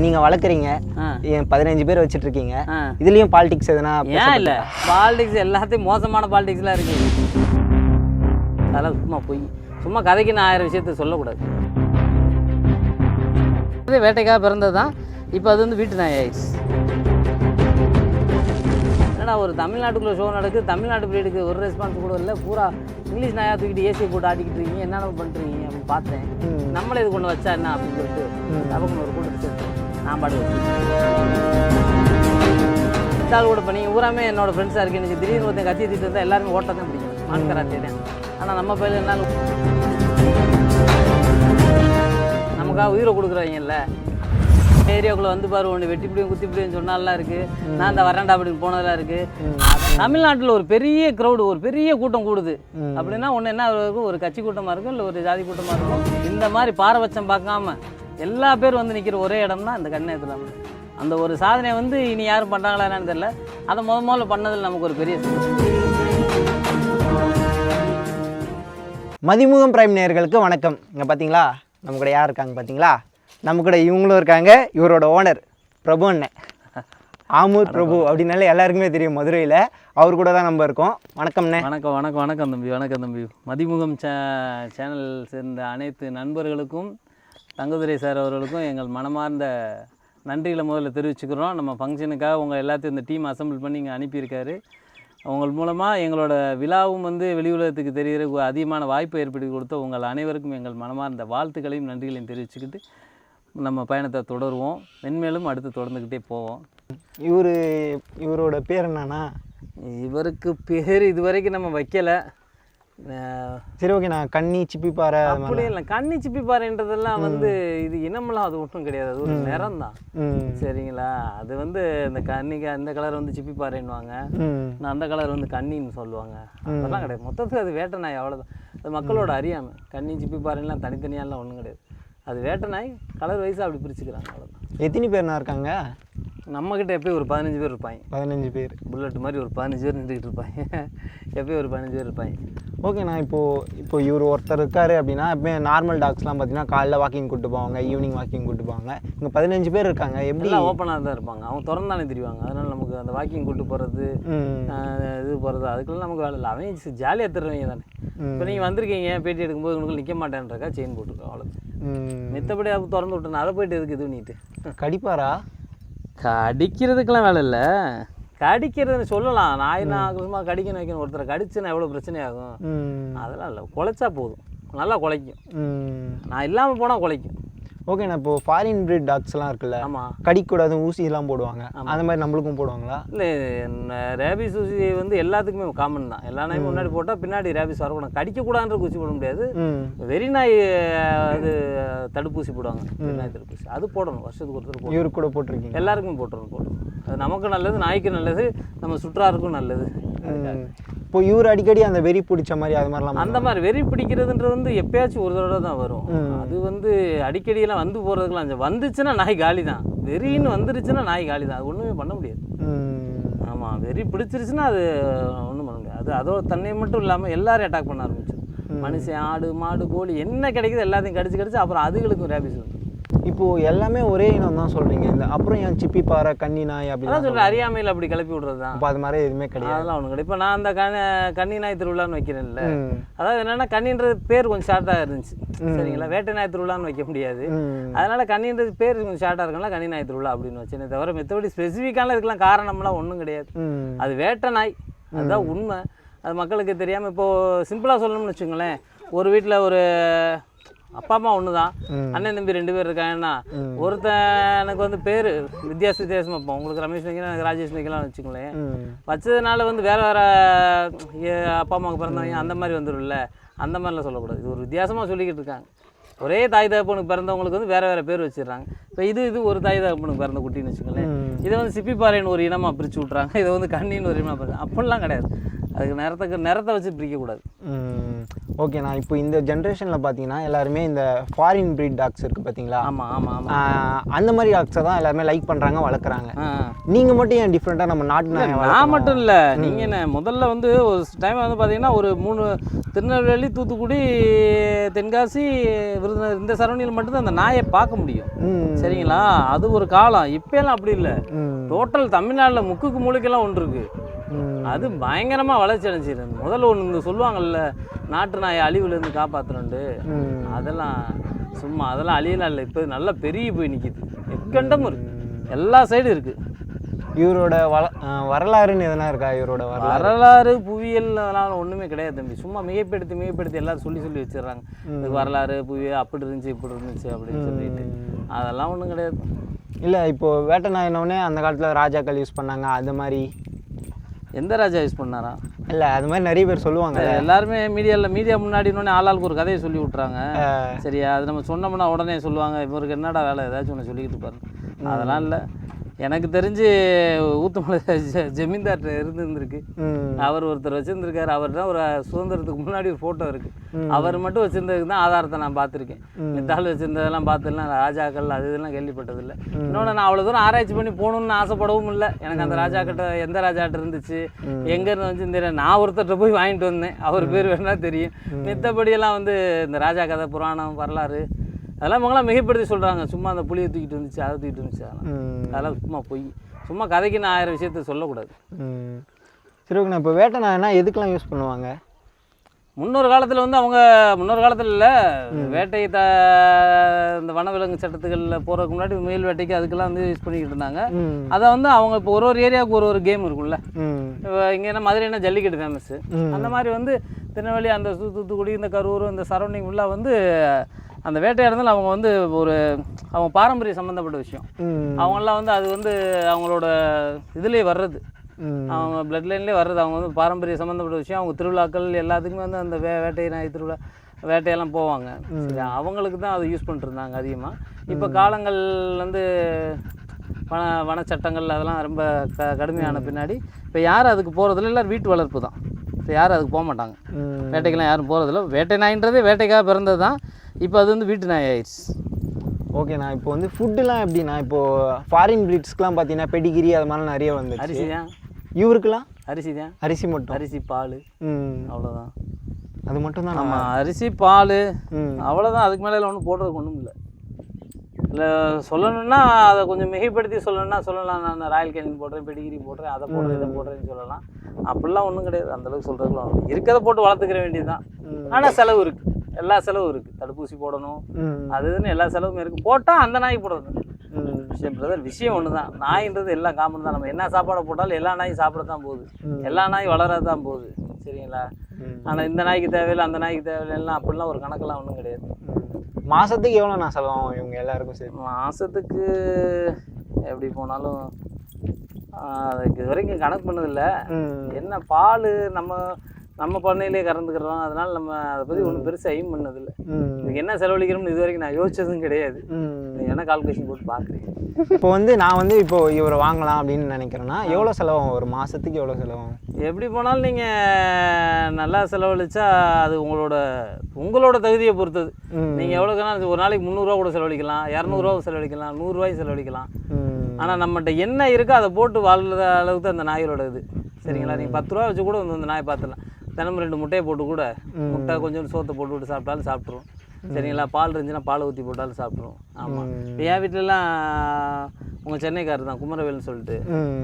நீங்கள் வளர்க்குறீங்க, 15 பேர் வச்சுட்டு இருக்கீங்க, இதுலேயும் பாலிடிக்ஸ் எதுனா? ஏன் இல்லை, பாலிடிக்ஸ் எல்லாத்தையும் மோசமான பாலிடிக்ஸ்லாம் இருக்குது. அதெல்லாம் சும்மா கதைக்கு நான் 1000 விஷயத்தை சொல்லக்கூடாது. அதே வேட்டைக்காக பிறந்தது தான், இப்போ அது வந்து வீட்டு நாய் ஆயிடுச்சு. ஏன்னா ஒரு தமிழ்நாட்டுக்குள்ளே ஷோ நடக்குது, தமிழ்நாட்டு பிரீடுக்கு ஒரு ரெஸ்பான்ஸ் கூட இல்லை, பூரா இங்கிலீஷ் நாயாக தூக்கிட்டு ஏசியை போட்டு ஆட்டிக்கிட்டு இருக்கீங்க, என்னென்ன பண்ணுறீங்க அப்படின்னு பார்த்தேன். நம்மளே இது கொண்டு வச்சா என்ன அப்படின்னு சொல்லிட்டு நமக்கு ஒரு கூட்டத்தை சேர்த்து நான் பாட்டு வச்சு கூட பண்ணி ஊராமே என்னோட ஃப்ரெண்ட்ஸாக இருக்கு. எனக்கு திடீர்னு ஒருத்தன் கத்தி தீட்டு வந்தால் எல்லாருமே ஓட்ட தான் பிடிக்கும், மான்கராத்தே தான். ஆனால் நம்ம பயில என்ன நமக்காக உயிரை கொடுக்குறாங்கல்ல. ஏரியாவுக்குள்ளே வந்து பாரு, ஒன்று வெட்டிப்பிடியும் குத்திப்பிடியும் சொன்னாலாம் இருக்குது. நான் இந்த வரண்டா அப்படின்னு போனதெல்லாம் இருக்குது. தமிழ்நாட்டில் ஒரு பெரிய க்ரௌடு, ஒரு பெரிய கூட்டம் கூடுது அப்படின்னா ஒன்று என்ன இருக்கும், ஒரு கட்சி கூட்டமாக இருக்கும், இல்லை ஒரு ஜாதி கூட்டமாக இருக்கும். இந்த மாதிரி பாரபட்சம் பார்க்காம எல்லா பேர் வந்து நிற்கிற ஒரே இடம்னா இந்த கண்ணயத்தில். அந்த ஒரு சாதனையை வந்து இனி யாரும் பண்ணுறாங்களா என்னன்னு தெரியல. அதை முதல்ல பண்ணதில் நமக்கு ஒரு பெரிய மதிமுகம் பிரைம் நேயர்களுக்கு வணக்கம். இங்கே பார்த்தீங்களா நம்ம கூட யார் இருக்காங்க பார்த்தீங்களா? நம்ம கூட இவங்களும் இருக்காங்க. இவரோட ஓனர் பிரபு அண்ணன், ஆமூர் பிரபு அப்படின்னாலே எல்லாருக்குமே தெரியும் மதுரையில். அவர் கூட தான் நம்ம இருக்கோம். வணக்கம்ண்ணே. வணக்கம் வணக்கம் வணக்கம் தம்பி. வணக்கம் தம்பி. மதிமுகம் சேனல் சேர்ந்த அனைத்து நண்பர்களுக்கும் தங்கதுரை சார் அவர்களுக்கும் எங்கள் மனமார்ந்த நன்றிகளை முதல்ல தெரிவிச்சுக்கிறோம். நம்ம ஃபங்க்ஷனுக்காக உங்கள் எல்லாத்தையும் இந்த டீம் அசம்பிள் பண்ணி இங்கே அனுப்பியிருக்காரு. உங்கள் மூலமாக எங்களோட விழாவும் வந்து வெளி உலகத்துக்கு தெரிகிற அதிகமான வாய்ப்பை ஏற்படுத்தி கொடுத்த உங்கள் அனைவருக்கும் எங்கள் மனமார்ந்த வாழ்த்துக்களையும் நன்றிகளையும் தெரிவிச்சுக்கிட்டு நம்ம பயணத்தை தொடருவோம். மென்மேலும் அடுத்து தொடர்ந்துக்கிட்டே போவோம். இவரோட பேர் என்னன்னா? இவருக்கு பேர் இது வரைக்கும் நம்ம வைக்கலை. சரி, ஓகே. நான் கன்னி சிப்பிப்பாறை அப்படி இல்லை. கன்னி சிப்பிப்பாறைன்றதெல்லாம் வந்து இது இனமெல்லாம் அது ஒன்றும் கிடையாது, அது ஒரு நிறம் தான். சரிங்களா? அது வந்து இந்த கன்னிக்கு அந்த கலர் வந்து சிப்பிப்பாறைன்னுவாங்க, நான் அந்த கலர் வந்து கன்னின்னு சொல்லுவாங்க. அதெல்லாம் கிடையாது. மொத்தத்துக்கு அது வேட்டை நாய், அவ்வளோதான். அது மக்களோட அறியாமை. கன்னி சிப்பிப்பாறைலாம் தனித்தனியாலாம் ஒன்றும் கிடையாது. அது வேட்டை நாய், கலர் வயசாக அப்படி பிரிச்சுக்கிறாங்க, அவ்வளோதான். எத்தனை பேர்னா இருக்காங்க நம்மக்கிட்ட? எப்போயும் ஒரு 15 பேர் இருப்பாங்க. 15 பேர் புல்லட் மாதிரி ஒரு 15 பேர் நின்றுக்கிட்டு இருப்பாங்க. எப்போயும் ஒரு 15 பேர் இருப்பாங்க. ஓகே. நான் இப்போ இவர் ஒருத்தர் இருக்காரு அப்படின்னா, இப்போ நார்மல் டாக்ஸ்லாம் பார்த்தீங்கன்னா காலைல வாக்கிங் கூப்பிட்டு போவாங்க, ஈவினிங் வாக்கிங் கூப்பிட்டு போவாங்க. இங்கே 15 பேர் இருக்காங்க. எப்படிலாம் ஓப்பனாக தான் இருப்பாங்க, அவங்க திறந்தானே தெரிவாங்க. அதனால் நமக்கு அந்த வாக்கிங் கூப்பிட்டு போகிறது, இது போகிறது, அதுக்கெல்லாம் நமக்கு வேலை இல்லை. அவங்க ஜாலியாக தருவீங்க தானே. இப்போ நீங்கள் வந்திருக்கீங்க, பேட்டி எடுக்கும்போது உங்களுக்கு நிற்க மாட்டேன்றக்கா செயின் போட்டுருக்கோம், அவ்வளோதான். மித்தபடி அப்போ திறந்து விட்டேன், அதை போய்ட்டு எதுக்கு இது பண்ணிட்டு கடிப்பாரா? கடிக்கிறதுக்கெல்லாம் வேலை இல்லை. கடிக்கிறது சொல்லலாம், நாயினா சும்மா கடிக்கணும் வைக்கணும். ஒருத்தரை கடிச்சுன்னா எவ்வளோ பிரச்சனையாகும். அதெல்லாம் இல்லை, குலைச்சா போதும், நல்லா குலைக்கும். நான் இல்லாமல் போனால் குலைக்கும். ஓகே. நான் இப்போ ஃபாரின் பிரீட் டாக்ஸ்லாம் இருக்குல்ல, ஆமாம், கடிக்கூடாது ஊசியெல்லாம் போடுவாங்க, அந்த மாதிரி நம்மளுக்கும் போடுவாங்களா? இல்லை, ரேபிஸ் ஊசி வந்து எல்லாத்துக்குமே காமன் தான். எல்லா நாயும் முன்னாடி போட்டால் பின்னாடி ரேபிஸ் வரக்கூடாது. கடிக்கக்கூடாதுன்ற ஊசி போட முடியாது. வெறி நாய் அது தடுப்பூசி போடுவாங்க, நாய் தடுப்பூசி, அது போடணும் வருஷத்துக்கு ஒருத்தர் போடணும். இவருக்கு கூட போட்டிருக்கீங்க? எல்லாருக்குமே போட்டுருணும். அது நமக்கு நல்லது, நாய்க்கு நல்லது, நம்ம சுற்றாருக்கும் நல்லது. இப்போ இவர் அடிக்கடி அந்த வெறி பிடிச்ச மாதிரி அது மாதிரிலாம்? அந்த மாதிரி வெறி பிடிக்கிறதுன்றது வந்து எப்பயாச்சும் ஒரு தடவை தான் வரும். அது வந்து அடிக்கடியெல்லாம் வந்து போகிறதுக்கெல்லாம் வந்துச்சுன்னா நாய் காலி தான். வெறின்னு வந்துருச்சுன்னா நாய் காலி தான், அது ஒன்றுமே பண்ண முடியாது. ஆமாம், வெறி பிடிச்சிருச்சுன்னா அது ஒன்றும் பண்ண முடியாது. அது அதோட தன்னை மட்டும் இல்லாமல் எல்லாரையும் அட்டாக் பண்ண ஆரம்பிச்சிடும். மனுஷன், ஆடு, மாடு, கோழி என்ன கிடைக்குது எல்லாத்தையும் கடிச்சு அப்புறம் அதுகளுக்கும் ரேபிஸ் வந்து. இப்போது எல்லாமே ஒரே இனம் தான் சொல்கிறீங்க. இந்த அப்புறம் ஏன் சிப்பிப்பாறை, கன்னி நாய் அப்படிலாம் சொல்கிறேன்? அறியாமையில் அப்படி கிளப்பி விட்றது தான். இப்போ அது மாதிரி எதுவுமே கிடையாது, அதெல்லாம் ஒன்றும் கிடையாது. இப்போ நான் அந்த கன்னி நாய் திருவிழான்னு வைக்கிறேன்ல, அதாவது என்னென்னா கன்னின்றது பேர் கொஞ்சம் ஷார்ட்டாக இருந்துச்சு. சரிங்களா? வேட்டை நாய் திருவிழான்னு வைக்க முடியாது, அதனால் கன்னின்றது பேர் கொஞ்சம் ஷார்ட்டாக இருக்குன்னா கன்னி நாய் திருவிழா அப்படின்னு வச்சேனே தவிர மற்றபடி ஸ்பெசிஃபிக்கான இதுக்கெல்லாம் காரணம்லாம் ஒன்றும் கிடையாது. அது வேட்டை நாய், அதுதான் உண்மை. அது மக்களுக்கு தெரியாமல் இப்போது சிம்பிளாக சொல்லணும்னு வச்சுங்களேன், ஒரு வீட்டில் ஒரு அப்பா அம்மா ஒன்று தான், அண்ணன் தம்பி 2 பேர் இருக்காங்கன்னா, ஒருத்தன் எனக்கு வந்து பேர் வித்தியாசமாக இருப்போம். உங்களுக்கு ரமேஷ் வைக்கலாம், எனக்கு ராஜேஷ் வைக்கலாம்னு வச்சுக்கோங்களேன். வச்சதுனால வந்து வேறு அப்பா அம்மாவுக்கு பிறந்தவங்க அந்த மாதிரி வந்துடும்ல, அந்த மாதிரிலாம் சொல்லக்கூடாது. இது ஒரு வித்தியாசமாக சொல்லிக்கிட்டு இருக்காங்க. ஒரே தாய் தகப்பனுக்கு பிறந்தவங்களுக்கு வந்து வேறு வேறு பேர் வச்சிடுறாங்க. இப்போ இது ஒரு தாய் தகப்பனுக்கு பிறந்த குட்டின்னு வச்சுக்கோங்களேன். இதை வந்து சிப்பிப்பாறைன்னு ஒரு இனமாக பிரித்து விட்றாங்க, இதை வந்து கண்ணின்னு ஒரு இனமாக பிரிச்சு, அப்படிலாம் கிடையாது. அதுக்கு நிறத்தை வச்சு பிரிக்கக்கூடாது. ஓகேண்ணா. இப்போ இந்த ஜென்ரேஷனில் பார்த்தீங்கன்னா எல்லாருமே இந்த ஃபாரின் ப்ரீட் டாக்ஸ் இருக்குது பார்த்தீங்களா? ஆமாம் ஆமாம் ஆமாம். அந்த மாதிரி டாக்ஸை தான் எல்லாருமே லைக் பண்ணுறாங்க, வளர்க்குறாங்க. நீங்கள் மட்டும் ஏன் டிஃப்ரெண்ட்டாக நம்ம நாட்டு நாயை நான் மட்டும் இல்லை, நீங்கள் என்ன முதல்ல வந்து ஒரு டைம் வந்து பார்த்தீங்கன்னா ஒரு 3 திருநெல்வேலி, தூத்துக்குடி, தென்காசி, விருதுநகர் இந்த சரௌண்டிங்கில் மட்டும்தான் அந்த நாயை பார்க்க முடியும். சரிங்களா? அது ஒரு காலம். இப்போலாம் அப்படி இல்லை. டோட்டல் தமிழ்நாட்டில் முக்குக்கு மூளைக்கெல்லாம் ஒன்று இருக்குது. அது பயங்கரமாக வளர்ச்சி அடைஞ்சிருக்கு. முதல்ல ஒன்று சொல்லுவாங்கல்ல, நாட்டு நாயை அழிவுலேருந்து காப்பாற்றுறோண்டு, அதெல்லாம் சும்மா அதெல்லாம் அழியலாம் இல்லை. இப்போ நல்லா பெரிய போய் நிற்கிது. எக்கண்டமும் இருக்குது, எல்லா சைடும் இருக்குது. இவரோட வரலாறுன்னு எதனா இருக்கா? இவரோட வரலாறு புவியியல் அதெல்லாம் ஒன்றுமே கிடையாது தம்பி. சும்மா மிகைப்படுத்தி எல்லாரும் சொல்லி வச்சிடுறாங்க. இது வரலாறு புவியியல் அப்படி இருந்துச்சு இப்படி இருந்துச்சு அப்படின்னு சொல்லிட்டு. அதெல்லாம் ஒன்றும் கிடையாது. இல்லை, இப்போது வேட்டை நாயினோடனே அந்த காலத்தில் ராஜாக்கள் யூஸ் பண்ணாங்க, அது மாதிரி எந்த ராஜா யூஸ் பண்ணாரா? இல்லை, அது மாதிரி நிறைய பேர் சொல்லுவாங்க. எல்லாருமே மீடியா முன்னாடினோடனே ஆளாளுக்கு ஒரு கதையை சொல்லி விட்றாங்க. சரியா? அது நம்ம சொன்னோம்னா உடனே சொல்லுவாங்க, இவருக்கு என்னடா வேலை, ஏதாச்சும் ஒன்று சொல்லிக்கிட்டு பாருங்க. அதெல்லாம் இல்லை. எனக்கு தெரிஞ்சு ஊத்துமலை ஜமீன்தார் இருந்திருக்கு. அவர் ஒருத்தர் வச்சுருந்துருக்காரு. அவர் தான் ஒரு சுதந்திரத்துக்கு முன்னாடி ஒரு ஃபோட்டோ இருக்குது. அவர் மட்டும் வச்சுருந்ததுக்கு தான் ஆதாரத்தை நான் பார்த்துருக்கேன். மித்தாள் வச்சுருந்ததெல்லாம் பார்த்துலாம் ராஜாக்கள் அது இதெல்லாம் கேள்விப்பட்டதில்லை. இன்னொன்று, நான் அவ்வளோ தூரம் ஆராய்ச்சி பண்ணி போகணுன்னு ஆசைப்படவும் இல்லை. எனக்கு அந்த ராஜாக்கிட்ட எந்த ராஜாக்கிட்ட இருந்துச்சு, எங்கேருந்து வந்து தெரியும். நான் ஒருத்தர்கிட்ட போய் வாங்கிட்டு வந்தேன், அவர் பேர் வேணா தெரியும். மித்தபடியெல்லாம் வந்து இந்த ராஜா கதை, புராணம், வரலாறு அதெல்லாம் இவங்களாம் மிகைப்படுத்தி சொல்கிறாங்க. சும்மா அந்த புளியை தூக்கிட்டு வந்துச்சு, அதை தூக்கிட்டு வந்துச்சு, அதெல்லாம் சும்மா போய் சும்மா கதைக்கு நான் 1000 விஷயத்த சொல்லக்கூடாது. சரி, ஓகேண்ணா. இப்போ வேட்டை நாய்னா எதுக்கெல்லாம் யூஸ் பண்ணுவாங்க? முன்னொரு காலத்தில் வந்து அவங்க முன்னொரு காலத்தில் இல்லை, வேட்டை இந்த வனவிலங்கு சட்டத்துகளில் போகிறதுக்கு முன்னாடி முயல் வேட்டைக்கு அதுக்கெல்லாம் வந்து யூஸ் பண்ணிக்கிட்டு இருந்தாங்க. அதை வந்து அவங்க இப்போ ஒரு ஏரியாவுக்கு ஒரு கேம் இருக்கும்ல. இங்கே என்ன மதுரைனா ஜல்லிக்கட்டு ஃபேமஸ்ஸு. அந்த மாதிரி வந்து திருநெல்வேலி, அந்த தூத்துக்குடி, இந்த கரூர், இந்த சரௌண்டிங் ஃபுல்லாக வந்து அந்த வேட்டையாடுதல் அவங்க வந்து அவங்க பாரம்பரிய சம்மந்தப்பட்ட விஷயம். அவங்களாம் வந்து அது வந்து அவங்களோட இதுலேயே வர்றது, அவங்க பிளட் லைன்லேயே வர்றது. அவங்க வந்து பாரம்பரிய சம்மந்தப்பட்ட விஷயம். அவங்க திருவிழாக்கள் எல்லாத்துக்குமே வந்து அந்த வேட்டை நாய் திருவிழா வேட்டையெல்லாம் போவாங்க. சரி, அவங்களுக்கு தான் அதை யூஸ் பண்ணிட்டு இருந்தாங்க அதிகமாக. இப்போ காலங்கள் வந்து வனச்சட்டங்கள் அதெல்லாம் ரொம்ப கடுமையான பின்னாடி இப்போ யாரும் அதுக்கு போகிறதில்ல. எல்லோரும் வீட்டு வளர்ப்பு தான். இப்போ யாரும் அதுக்கு போக மாட்டாங்க. வேட்டைக்கெல்லாம் யாரும் போகிறதில்ல. வேட்டை நாயின்றதே வேட்டைக்காக பிறந்தது தான். இப்போ அது வந்து வீட்டு நாய் ஆயிடுச்சு. ஓகேண்ணா. இப்போ வந்து ஃபுட்டுலாம் எப்படின்னா, இப்போது ஃபாரின் ப்ரீட்ஸ்க்கெலாம் பார்த்தீங்கன்னா பெடிகிரி அது மாதிரிலாம் நிறைய வந்து அரிசி தான். இவருக்குலாம் அரிசி தான். அரிசி மட்டும், அரிசி பால், அவ்வளோதான். அது மட்டும் தான். ஆமாம், அரிசி பால், அவ்வளோதான். அதுக்கு மேலே ஒன்றும் போடுறதுக்கு ஒன்றும் இல்லை. இல்லை சொல்லணுன்னா அதை கொஞ்சம் மிகைப்படுத்தி சொல்லணுன்னா சொல்லலாம். நான் ராயல் கேனின் போடுறேன், பெடிகிரி போடுறேன், அதை போடுறேன், இதை போடுறேன்னு சொல்லலாம். அப்படிலாம் ஒன்றும் கிடையாது. அந்தளவுக்கு சொல்கிறதுக்குலாம் இருக்கிறத போட்டு வளர்த்துக்கிற வேண்டியது தான். ஆனால் செலவு இருக்குது, எல்லா செலவும் இருக்குது. தடுப்பூசி போடணும், அதுன்னு எல்லா செலவும் இருக்குது. போட்டால் அந்த நாய்க்கு போடணும். விஷயம் ஒன்று தான். நாயின்றது எல்லாம் காமன் தான். நம்ம என்ன சாப்பாடை போட்டாலும் எல்லா நாயும் சாப்பிட தான் போகுது, எல்லா நாயும் வளர தான் போகுது. சரிங்களா? ஆனால் இந்த நாய்க்கு தேவையில்லை, அந்த நாய்க்கு தேவையில்லைலாம் அப்படிலாம் ஒரு கணக்கெல்லாம் ஒன்றும் கிடையாது. மாதத்துக்கு எவ்வளோ நான் செலவாகும் இவங்க எல்லாருக்கும் சரி? மாதத்துக்கு எப்படி போனாலும் அதுக்கு இது வரைக்கும் கணக்கு பண்ணதில்லை. என்ன பால் நம்ம பண்ணையிலே கறந்துக்கிறோம். அதனால் நம்ம அதை பற்றி ஒன்றும் பெருசாக எய்ம் பண்ணதில்லை. இதுக்கு என்ன செலவழிக்கிறோம்னு இது வரைக்கும் நான் யோசிச்சதும் கிடையாது. என்ன கால்குலேஷன் போட்டு பார்க்குறீங்க. இப்போ வந்து நான் வந்து இப்போ இவரை வாங்கலாம் அப்படின்னு நினைக்கிறேன்னா எவ்வளோ செலவாகும்? ஒரு மாதத்துக்கு எவ்வளோ செலவாகும்? எப்படி போனாலும் நீங்கள் நல்லா செலவழிச்சா அது உங்களோட தகுதியை பொறுத்தது. நீங்கள் எவ்வளோக்குன்னா ஒரு நாளைக்கு 300 கூட செலவழிக்கலாம், 200 செலவழிக்கலாம், 100 செலவழிக்கலாம். ஆனால் நம்மகிட்ட என்ன இருக்கோ அதை போட்டு வாழ்கிற அளவுக்கு அந்த நாயோட இது. சரிங்களா? நீங்கள் 10 ரூபா வச்சு கூட வந்து அந்த நாயை பார்த்துடலாம். தினமும் 2 முட்டையை போட்டு கூட, முட்டை கொஞ்சம் சோத்தை போட்டு விட்டு சாப்பிட்டாலும் சாப்பிட்ரும். சரிங்களா? பால் இருந்துச்சுன்னா பாலை ஊற்றி போட்டாலும் சாப்பிட்ரும். ஆமாம். இப்போ என் வீட்டிலலாம் உங்கள் சென்னைக்காரர் தான், குமரவேல்னு சொல்லிட்டு,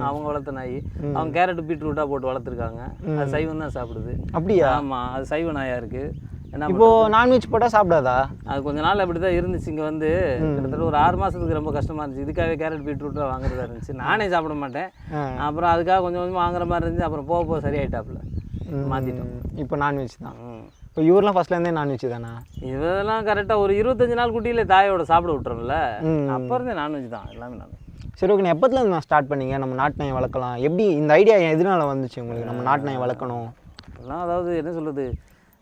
அவங்க வளர்த்த நாய். அவங்க கேரட்டு பீட்ரூட்டாக போட்டு வளர்த்துருக்காங்க. அது சைவம் தான் சாப்பிடுது. அப்படியா? ஆமாம், அது சைவ நாயாக இருக்குது. என்ன இப்போ நான்வெஜ் போட்டால் சாப்பிடாதா? அது கொஞ்ச நாள் அப்படி தான் இருந்துச்சு. இங்கே வந்து கிட்டத்தட்ட ஒரு 6 மாதத்துக்கு ரொம்ப கஷ்டமாக இருந்துச்சு. இதுக்காகவே கேரட் பீட்ரூட்டாக வாங்குறதா இருந்துச்சு. நானே சாப்பிட மாட்டேன். அப்புறம் அதுக்காக கொஞ்சம் கொஞ்சமாக வாங்குற மாதிரி இருந்துச்சு. அப்புறம் போக சரியாயிட்டாப்புல மாற்றிட்டோம். இப்போ நான்வெஜ் தான். இப்போ இவரெலாம் ஃபர்ஸ்ட்லேருந்தே நான்வெஜ் தானே? இதெல்லாம் கரெக்டாக ஒரு 25 நாள் குட்டியில் தாயோட சாப்பிட விட்டுறோம்ல, அப்போ இருந்தே நான்வெஜ் தான், எல்லாமே நான்வெஜ். சரி, ஓகே. எப்போதுலேருந்து நான் ஸ்டார்ட் பண்ணீங்க நம்ம நாட்டு நாயை வளர்க்கலாம்? எப்படி இந்த ஐடியா எதனால வந்துச்சு உங்களுக்கு நம்ம நாட்டு நாயை வளர்க்கணும்? அதெல்லாம் அதாவது என்ன சொல்கிறது,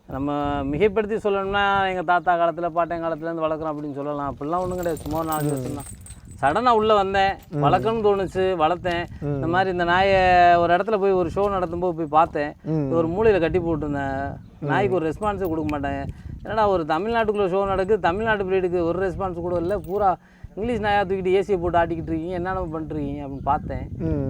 நம்ம மிகைப்படுத்தி சொல்லணும்னா எங்கள் தாத்தா காலத்தில் பாட்டன் காலத்துலேருந்து வளர்க்குறோம் அப்படின்னு சொல்லலாம். அப்படிலாம் ஒன்றும் கிடையாது. சும்மா 4 வருஷம் தான். சடனாக உள்ளே வந்தேன், வளர்க்கணும்னு தோணுச்சு, வளர்த்தேன். இந்த மாதிரி இந்த நாயை ஒரு இடத்துல போய் ஒரு ஷோ நடத்தும்போது போய் பார்த்தேன். ஒரு மூலையில் கட்டி போட்டிருந்தேன். நாய்க்கு ஒரு ரெஸ்பான்ஸே கொடுக்க மாட்டேன். என்னடா ஒரு தமிழ்நாட்டுக்குள்ளே ஷோ நடக்குது, தமிழ்நாட்டு பிரீடுக்கு ஒரு ரெஸ்பான்ஸ் கூட இல்லை, பூரா இங்கிலீஷ் நாயாக தூக்கிட்டு ஏசியை போட்டு ஆட்டிக்கிட்டு இருக்கீங்க, என்னென்ன பண்ணுறீங்க அப்படின்னு பார்த்தேன்.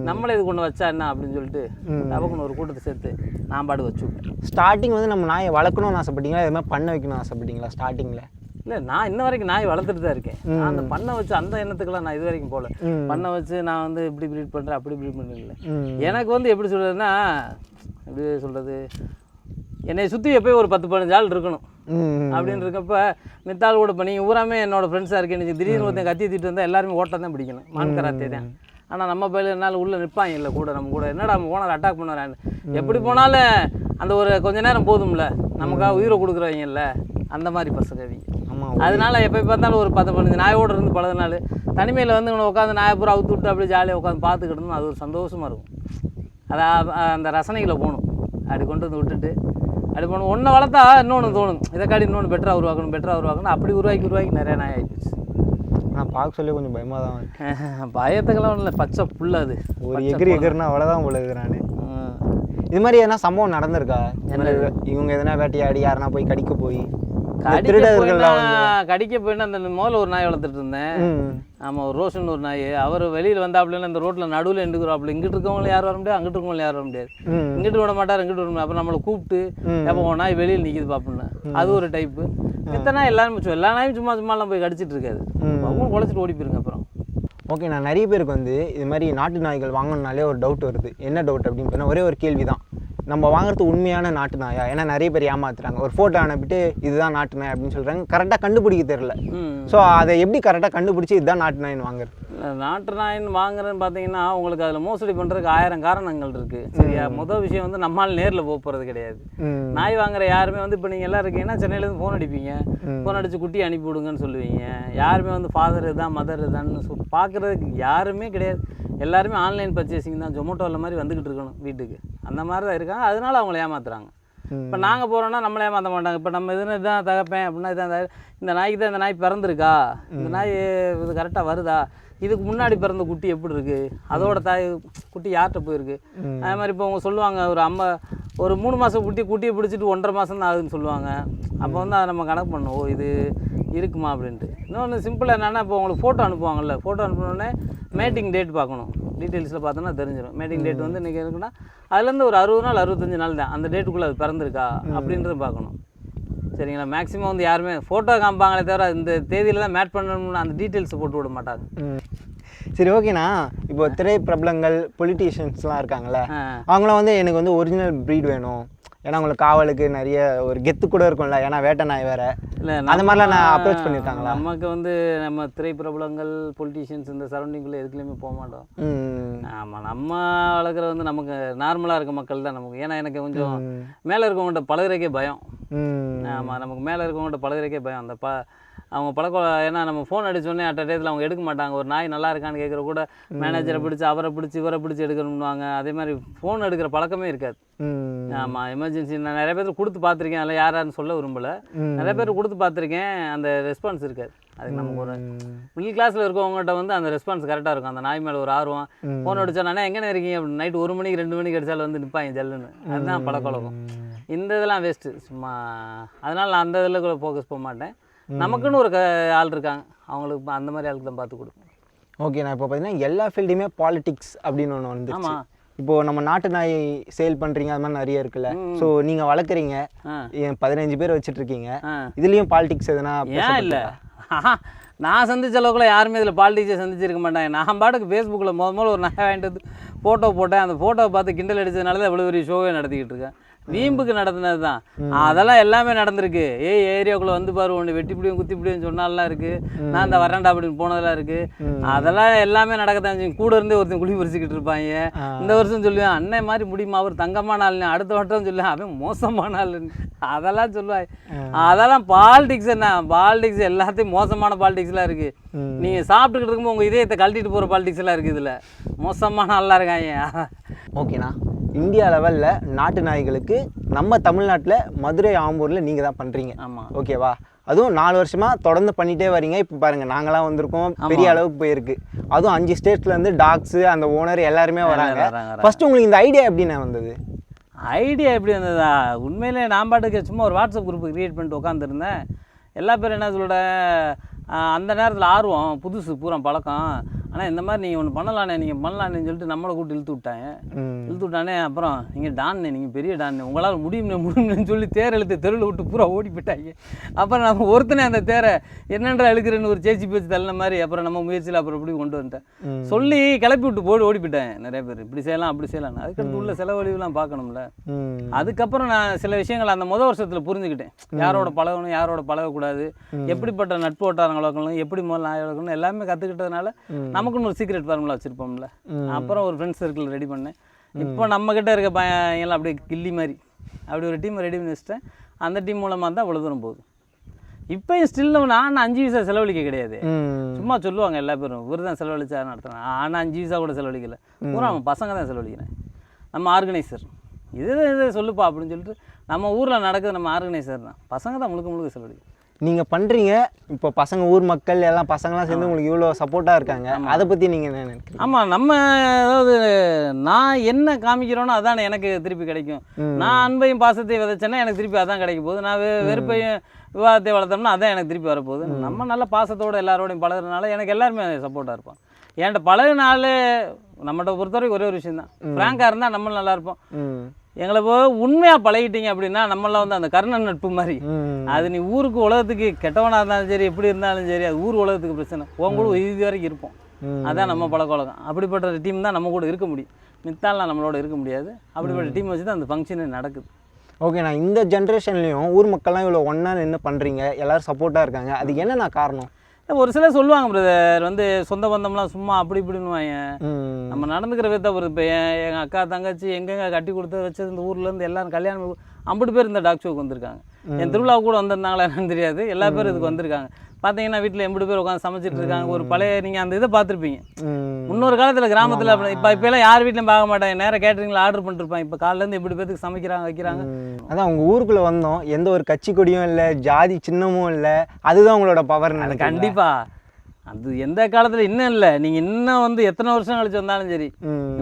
நம்மளே இது கொண்டு வச்சா என்ன அப்படின்னு சொல்லிட்டு டபக்குன்னு ஒரு கூட்டத்தை சேர்த்து நான் பாட்டு வச்சு விட்டேன். ஸ்டார்டிங் வந்து நம்ம நாயை வளர்க்கணும்னு ஆசைப்பட்டீங்களா, இது மாதிரி பண்ண வைக்கணும்னு ஆசைப்பட்டீங்களா ஸ்டார்டிங்கில்? இல்லை, நான் இன்ன வரைக்கும் நாய் வளர்த்துட்டு தான் இருக்கேன். நான் அந்த பண்ணை வச்சு அந்த எண்ணத்துக்கெல்லாம் நான் இது வரைக்கும் போகல. பண்ணை வச்சு நான் வந்து இப்படி ப்ரீட் பண்ணுறேன், அப்படி ப்ரீட் பண்ணுறேன். எனக்கு வந்து எப்படி சொல்கிறதுன்னா, எப்படி சொல்கிறது, என்னை சுற்றி எப்போயும் ஒரு 10-15 ஆள் இருக்கணும் அப்படின்னு இருக்கப்ப மித்தாள் கூட பண்ணி ஊராமே என்னோட ஃப்ரெண்ட்ஸாக இருக்கேன். திடீர்னு ஒருத்தன் கத்தி தீட்டு வந்தால் எல்லாருமே ஓட்டம் தான் பிடிக்கணும், மான்கராத்தே தான். ஆனால் நம்ம பயில என்னால் உள்ளே நிற்பாங்க இல்லை கூட, நம்ம கூட என்னடா நம்ம ஓனர் அட்டாக் பண்ணுறான்னு. எப்படி போனாலும் அந்த ஒரு கொஞ்ச நேரம் போதும்ல, நமக்காக உயிரை கொடுக்குறவங்க இல்லை, அந்த மாதிரி பசங்க. அதனால எப்போ பார்த்தாலும் ஒரு 10-15 நாயோடு இருந்து பழகினாள். தனிமையில் வந்து இவனை உட்காந்து நாயை பூரா அவுத்து விட்டு அப்படியே ஜாலியாக உட்காந்து பார்த்துக்கிட்டோம்னு அது ஒரு சந்தோஷமாக இருக்கும். அதான் அந்த ரசனைகளை போகணும், அப்படி கொண்டு வந்து விட்டுட்டு அப்படி போகணும். ஒன்றை வளர்த்தா இன்னொன்று தோணும், இதை காட்டி இன்னொன்று பெட்டராக உருவாக்கணும். அப்படி உருவாக்கி நிறைய நாய் ஆகிடுச்சு. நான் பார்க்க சொல்லி கொஞ்சம் பயமாக தான் இருக்கு. பயத்துக்கெல்லாம் ஒன்றும் இல்லை, பச்சை புல் அது. ஒரு எகிர்னா அவ்வளோதான் போல நான். இது மாதிரி எதனா சம்பவம் நடந்திருக்கா? இவங்க எதனா வேட்டையாடி யாருனா போய் கடிக்க போய் கடிக்க போயின்னா அந்த முதல்ல ஒரு நாய் வளர்த்துட்டு இருந்தேன். ஆமாம், ஒரு ரோஷன் ஒரு நாய். அவர் வெளியில் வந்தாப்புலன்னு அந்த ரோட்டில் நடுவில் எண்டுக்குறாப்புல. இங்கிட்டு இருக்கவங்களும் யாரும் வர முடியாது, அங்கிட்டு இருக்கவங்களும் யாரும் வர முடியாது. இங்கிட்டு விட மாட்டார், இங்கிட்டு விட முடியாது. அப்புறம் நம்மளை கூப்பிட்டு எப்போ நாய் வெளியில் நிற்கிது பார்ப்போன்னு, அது ஒரு டைப்பு. மித்த எல்லாரும் எல்லா நாயும் சும்மாலாம் போய் கடிச்சிட்டு இருக்காது, அவங்க குலைச்சிட்டு ஓடி போயிருங்க. அப்புறம் ஓகே, நான் நிறைய பேருக்கு வந்து இது மாதிரி நாட்டு நாய்கள் வாங்கணுனாலே ஒரு டவுட் வருது. என்ன டவுட் அப்படின்னு சொன்னால் ஒரே ஒரு கேள்வி தான், நம்ம வாங்குறது உண்மையான நாட்டு நாயா? ஏன்னா நிறைய பேர் ஏமாத்துறாங்க, ஒரு ஃபோட்டோ அனுப்பிட்டு இதுதான் நாட்டு நாய் அப்படின்னு சொல்கிறாங்க, கரெக்டாக கண்டுபிடிக்க தெரியல. ஸோ அதை எப்படி கரெக்டாக கண்டுபிடிச்சி இதுதான் நாட்டு நாயின்னு வாங்குறது? நாட்டு நாயின்னு வாங்குறதுன்னு பார்த்தீங்கன்னா உங்களுக்கு அதில் மோசடி பண்ணுறதுக்கு 1000 காரணங்கள் இருக்குது. சரியா, முதல் விஷயம் வந்து நம்மளால் நேரில் போகிறது கிடையாது. நாய் வாங்குற யாருமே வந்து இப்போ நீங்கள் எல்லாம் இருக்கீங்கன்னா சென்னையிலேருந்து ஃபோன் அடிப்பீங்க, ஃபோன் அடித்து குட்டி அனுப்பி விடுங்கன்னு சொல்லுவீங்க. யாருமே வந்து ஃபாதர் தான் மதர் தான்னு பார்க்குறதுக்கு யாருமே கிடையாது. எல்லாருமே ஆன்லைன் பர்ச்சேசிங் தான், ஜொமேட்டோவில் மாதிரி வந்துக்கிட்டு இருக்கணும் வீட்டுக்கு, அந்த மாதிரி தான் இருக்காங்க. அதனால அவங்கள ஏமாத்துறாங்க. இப்போ நாங்கள் போகிறோன்னா நம்மளே ஏமாற்ற மாட்டாங்க. இப்போ நம்ம இதுதான் தகப்பேன் அப்படின்னா இதான் இந்த நாய்க்கு தான், இந்த நாய் பிறந்திருக்கா, இந்த நாய் இது கரெக்டாக வருதா, இதுக்கு முன்னாடி பிறந்த குட்டி எப்படி இருக்குது, அதோட தாய் குட்டி யார்கிட்ட போயிருக்கு. அதே மாதிரி இப்போ அவங்க சொல்லுவாங்க, ஒரு 3 மாதம் குட்டியை பிடிச்சிட்டு 1.5 மாதம் தான் ஆகுதுன்னு சொல்லுவாங்க. அப்போ வந்து அதை நம்ம கணக்கு பண்ணோம், ஓ இது இருக்குமா அப்படின்ட்டு. இன்னொன்று சிம்பிளாக என்னென்னா, இப்போ உங்களுக்கு ஃபோட்டோ அனுப்புவாங்கல்ல, ஃபோட்டோ அனுப்பினோடனே மேட்டிங் டேட் பார்க்கணும். டீட்டெயில்ஸில் பார்த்தோன்னா தெரிஞ்சிடும். மேட்டிங் டேட் வந்து இன்றைக்கி இருக்குன்னா அதுலேருந்து ஒரு 60 நாள் 65 நாள் தான், அந்த டேட்டுக்குள்ளே அது பிறந்திருக்கா அப்படின்றத பார்க்கணும். சரிங்களா, மேக்ஸிமம் வந்து யாருமே ஃபோட்டோ காமிப்பாங்களே தவிர இந்த தேதியில் தான் மேட் பண்ணணும்னு அந்த டீட்டெயில்ஸை போட்டு விட மாட்டாங்க. சரி, ஓகேண்ணா. இப்போ திரை பிரபலங்கள் பொலிட்டீஷியன்ஸ்லாம் இருக்காங்கல்ல, அவங்களாம் வந்து எனக்கு வந்து ஒரிஜினல் ப்ரீட் வேணும், ஏன்னா உங்களுக்கு காவலுக்கு நிறைய ஒரு கெத்து கூட இருக்கும்ல, ஏன்னா வேட்டை நாய் வேறு இல்லை, அந்த மாதிரிலாம் நான் அப்ரோச் பண்ணியிருக்காங்களா? நமக்கு வந்து நம்ம திரை பிரபலங்கள் பொலிட்டீஷியன்ஸ் இந்த சரௌண்டிங்குள்ளே எதுக்குலேயுமே போக மாட்டோம். ஆமாம், நம்ம வளர்க்குற வந்து நமக்கு நார்மலாக இருக்க மக்கள் தான் நமக்கு. ஏன்னா எனக்கு கொஞ்சம் மேலே இருக்கவங்கள்ட்ட பழகுறக்கே பயம். ஆமாம், நமக்கு மேலே இருக்கவங்கள்ட்ட பழகுறக்கே பயம். அந்த அவங்க பழக்கம். ஏன்னா நம்ம ஃபோன் அடிச்சோடனே அட் டயத்தில் அவங்க எடுக்க மாட்டாங்க. ஒரு நாய் நல்லா இருக்கான்னு கேட்குற கூட மேனேஜரை பிடிச்சி அவரை பிடிச்சி இவரை பிடிச்சி எடுக்கணும்னுவாங்க. அதே மாதிரி ஃபோன் எடுக்கிற பழக்கமே இருக்காது. ஆமாம், எமர்ஜென்சி நான் நிறைய பேர் கொடுத்து பார்த்துருக்கேன், அதில் யாரான்னு சொல்ல விரும்பலை. நிறைய பேர் கொடுத்து பார்த்துருக்கேன், அந்த ரெஸ்பான்ஸ் இருக்காது. அதுக்கு நமக்கு ஒரு மிடில் கிளாஸில் இருக்கவங்ககிட்ட வந்து அந்த ரெஸ்பான்ஸ் கரெக்டாக இருக்கும். அந்த நாய் மேலே ஒரு ஆர்வம். ஃபோன் அடித்தா நானே எங்கே இருக்கீங்க அப்படின்னு நைட்டு 1 மணிக்கு 2 மணிக்கு அடித்தாலும் வந்து நிற்பாங்க ஜல்லுன்னு. அதுதான் பழக்கம். இந்த இதெல்லாம் வேஸ்ட்டு சும்மா. அதனால் நான் அந்த இதில் கூட ஃபோக்கஸ் போக மாட்டேன். நமக்குன்னு ஒரு ஆள் இருக்காங்க, அவங்களுக்கு அந்த மாதிரி ஆளுக்கு தான் பார்த்து கொடுப்போம். ஓகே, நான் இப்போ பார்த்தீங்கன்னா எல்லா ஃபீல்டையுமே பாலிடிக்ஸ் அப்படின்னு ஒன்று வந்து. ஆமாம், இப்போது நம்ம நாட்டு நாய் சேல் பண்ணுறீங்க, அது மாதிரி நிறைய இருக்குல்ல. ஸோ நீங்கள் வளர்க்குறீங்க, 15 பேர் வச்சுட்ருக்கீங்க, இதுலேயும் பாலிடிக்ஸ் எதுனா? ஏன் இல்லை, நான் சந்திச்ச அளவுக்குள்ள யாருமே இதில் பாலிடிக்ஸை சந்திச்சிருக்க மாட்டாங்க. நான் பாட்டுக்கு ஃபேஸ்புக்கில் முதல்ல ஒரு நாய் வாங்கிட்டு வந்து ஃபோட்டோ போட்டேன். அந்த ஃபோட்டோவை பார்த்து கிண்டல் அடித்ததுனால தான் இவ்வளோ பெரிய ஷோவே நடத்திக்கிட்டு இருக்கேன். வீம்புக்கு நடத்தினது தான், அதெல்லாம் எல்லாமே நடந்திருக்கு. ஏரியாவுக்குள்ளே வந்து பாரு, ஒன்று வெட்டி பிடியும் குத்தி பிடியும் சொன்னாலாம் இருக்குது. நான் இந்த வரண்டா அப்படின்னு போனதெல்லாம் இருக்குது. அதெல்லாம் எல்லாமே நடக்கத்தான் செய்யும். கூட இருந்தே ஒருத்தன் குழி பறிச்சுக்கிட்டு இருப்பாங்க. இந்த வருஷம் சொல்லுவேன் அண்ணன் மாதிரி முடியுமா, அவர் தங்கமான ஆள்னு. அடுத்த வட்டம் சொல்லுவேன் அவன் மோசமான ஆளுன்னு. அதெல்லாம் சொல்லுவாங்க. அதெல்லாம் பாலிடிக்ஸ். என்ன பாலிடிக்ஸ், எல்லாத்தையும் மோசமான பாலிடிக்ஸ்லாம் இருக்குது. நீங்கள் சாப்பிட்டுக்கிட்டு இருக்கும்போது உங்கள் இதயத்தை கழட்டிட்டு போகிற பாலிடிக்ஸ் எல்லாம் இருக்குது. இதில் மோசமான ஆளாக இருக்காங்க. ஓகேண்ணா, இந்தியா லெவலில் நாட்டு நாய்களுக்கு நம்ம தமிழ்நாட்டில் மதுரை ஆம்பூரில் நீங்கள் தான் பண்ணுறீங்க. ஆமாம், ஓகேவா? அதுவும் 4 வருஷமாக தொடர்ந்து பண்ணிகிட்டே வரீங்க. இப்போ பாருங்கள் நாங்களாம் வந்திருக்கோம், பெரிய அளவுக்கு போயிருக்கு. அதுவும் 5 ஸ்டேட்ஸ்லேருந்து டாக்ஸு அந்த ஓனர் எல்லாருமே வராங்க. ஃபஸ்ட்டு உங்களுக்கு இந்த ஐடியா எப்படிண்ணே வந்தது? ஐடியா எப்படி வந்ததா, உண்மையிலே நான் பாட்டுக்கு சும்மா ஒரு வாட்ஸ்அப் குரூப் க்ரியேட் பண்ணிட்டு உட்காந்துருந்தேன். எல்லா பேரும் என்ன சொல்கிறேன், அந்த நேரத்தில் ஆர்வம் புதுசு பூரா பழக்கம். ஆனால் இந்த மாதிரி நீங்கள் ஒன்று பண்ணலானே, நீங்கள் பண்ணலான்னு சொல்லிட்டு நம்மளை கூப்பிட்டு இழுத்து விட்டானே. அப்புறம் நீங்கள் டான்னு, நீங்கள் பெரிய டான்னு, உங்களால் முடியும்னு சொல்லி தேர் இழுத்து தெருவில் விட்டு பூரா ஓடி போயிட்டாங்க. அப்புறம் நம்ம ஒருத்தனே அந்த தேரை என்னென்ற இழுக்கிறேன்னு ஒரு சேச்சி பேச்சு தள்ளின மாதிரி அப்புறம் நம்ம முயற்சியில் அப்புறம் இப்படி கொண்டு வந்துட்டேன். சொல்லி கிளப்பி விட்டு ஓடி போயிட்டேன் நிறைய பேர். இப்படி செய்யலாம் அப்படி செய்யலாம், அதுக்கடுத்து உள்ள செலவழிவுலாம் பார்க்கணும்ல. அதுக்கப்புறம் நான் சில விஷயங்கள் அந்த முதல் வருஷத்தில் புரிஞ்சுக்கிட்டேன். யாரோட பழகணும், யாரோட பழகக்கூடாது, எப்படிப்பட்ட நட்பு வட்டாரங்கள் வளர்க்கணும், எப்படி முதல்ல நாய் வளர்க்கணும், எல்லாமே கற்றுக்கிட்டதுனால நமக்குன்னு ஒரு சீக்ரெட் ஃபார்முலா வச்சுருப்போம்ல. அப்புறம் ஒரு ஃப்ரெண்ட்ஸ் சர்க்கிள் ரெடி பண்ணேன். இப்போ நம்மக்கிட்ட இருக்க பையன்லாம் அப்படியே கில்லி மாதிரி அப்படி ஒரு டீமை ரெடி பண்ணி வச்சுட்டேன். அந்த டீம் மூலமாக தான் அவ்வளோ தூரம் போகுது. இப்போயும் ஸ்டில் நான் 5 வீசா செலவழிக்க கிடையாது. சும்மா சொல்லுவாங்க எல்லா பேரும், இவர் தான் செலவழிச்சா நடத்துகிறேன். ஆனால் 5 வீசா கூட செலவழிக்கல, பூரா அவன் பசங்க தான் செலவழிக்கிறேன். நம்ம ஆர்கனைசர் இதை சொல்லுப்பா அப்படின்னு சொல்லிட்டு நம்ம ஊரில் நடக்குது, நம்ம ஆர்கனைசர் தான், பசங்க தான் முழுக்க செலவழிக்கும். நீங்கள் பண்ணுறீங்க, இப்போ பசங்க ஊர் மக்கள் எல்லாம் பசங்களாம் சேர்ந்து உங்களுக்கு இவ்வளோ சப்போர்ட்டாக இருக்காங்க, அதை பற்றி நீங்கள் என்ன நினைக்கிறீங்க? ஆமாம், நம்ம அதாவது நான் என்ன காமிக்கிறோன்னோ அதானே எனக்கு திருப்பி கிடைக்கும். நான் அன்பையும் பாசத்தையும் விதைச்சேன்னா எனக்கு திருப்பி அதான் கிடைக்க போகுது. நான் வெறுப்பையும் விவாதத்தை வளர்த்தோம்னா அதான் எனக்கு திருப்பி வரப்போகுது. நம்ம நல்ல பாசத்தோடு எல்லாரோடையும் பழகுறதுனால எனக்கு எல்லாருமே சப்போர்ட்டாக இருப்பான். என்கிட்ட பழகுனாலே நம்மகிட்ட பொறுத்தவரைக்கும் ஒரே ஒரு விஷயம் தான், ஃப்ராங்காக இருந்தால் நம்ம நல்லா இருப்போம். எங்களை உண்மையாக பழகிட்டீங்க அப்படின்னா நம்மளாம் வந்து அந்த கர்ணன் நட்பு மாதிரி. அது நீ ஊருக்கு உலகத்துக்கு கெட்டவனாக இருந்தாலும் சரி, எப்படி இருந்தாலும் சரி, அது ஊர் உலகத்துக்கு பிரச்சனை, உங்க கூட இது வரைக்கும் இருப்போம். அதான் நம்ம பழக்க வழக்கம். அப்படிப்பட்ட டீம் தான் நம்ம கூட இருக்க முடியும், மித்தாலாம் நம்மளோட இருக்க முடியாது. அப்படிப்பட்ட டீம் வச்சு தான் அந்த ஃபங்க்ஷனே நடக்குது. ஓகே, நான் இந்த ஜென்ரேஷன்லேயும் ஊர் மக்கள்லாம் இவ்வளோ ஒன்றா நின்று பண்ணுறீங்க, எல்லோரும் சப்போர்ட்டாக இருக்காங்க, அதுக்கு என்னென்ன காரணம்? ஒரு சிலர் சொல்லுவாங்க பிரதர், வந்து சொந்த பந்தம்லாம் சும்மா அப்படி இப்படின்னு வாங்க, நம்ம நடந்துக்கிற விதத்தை ஒரு இப்போ எங்கள் அக்கா தங்கச்சி எங்கெங்க கட்டி கொடுத்து வச்சது இந்த ஊர்லேருந்து எல்லாரும் கல்யாணம் 50 பேர் இந்த டாக் ஷோக்கு வந்திருக்காங்க. என் திருவிழாவுக்கு கூட வந்திருந்தாங்களா என்னன்னு தெரியாது, எல்லா பேரும் இதுக்கு வந்திருக்காங்க. பார்த்தீங்கன்னா வீட்டில் 80 பேர் உட்காந்து சமைச்சிட்டு இருக்காங்க. ஒரு பழைய நீங்கள் அந்த இதை பார்த்துருப்பீங்க, முன்னொரு காலத்தில் கிராமத்தில் அப்படி. இப்போலாம் யார் வீட்டிலும் பார்க்க மாட்டாங்க, நேரம் கேட்டரிங்கில் ஆர்டர் பண்ணிருப்பாங்க. இப்போ காலையிலேருந்து 80 பேருக்கு சமைக்கிறாங்க, வைக்கிறாங்க. அதான் உங்கள் ஊருக்குள்ளே வந்தோம், எந்த ஒரு கட்சி கொடியும் இல்லை, ஜாதி சின்னமும் இல்லை, அதுதான் உங்களோட பவர். கண்டிப்பாக அது எந்த காலத்தில் இன்னும் இல்லை, நீங்கள் இன்னும் வந்து எத்தனை வருஷம் கழிச்சு வந்தாலும் சரி,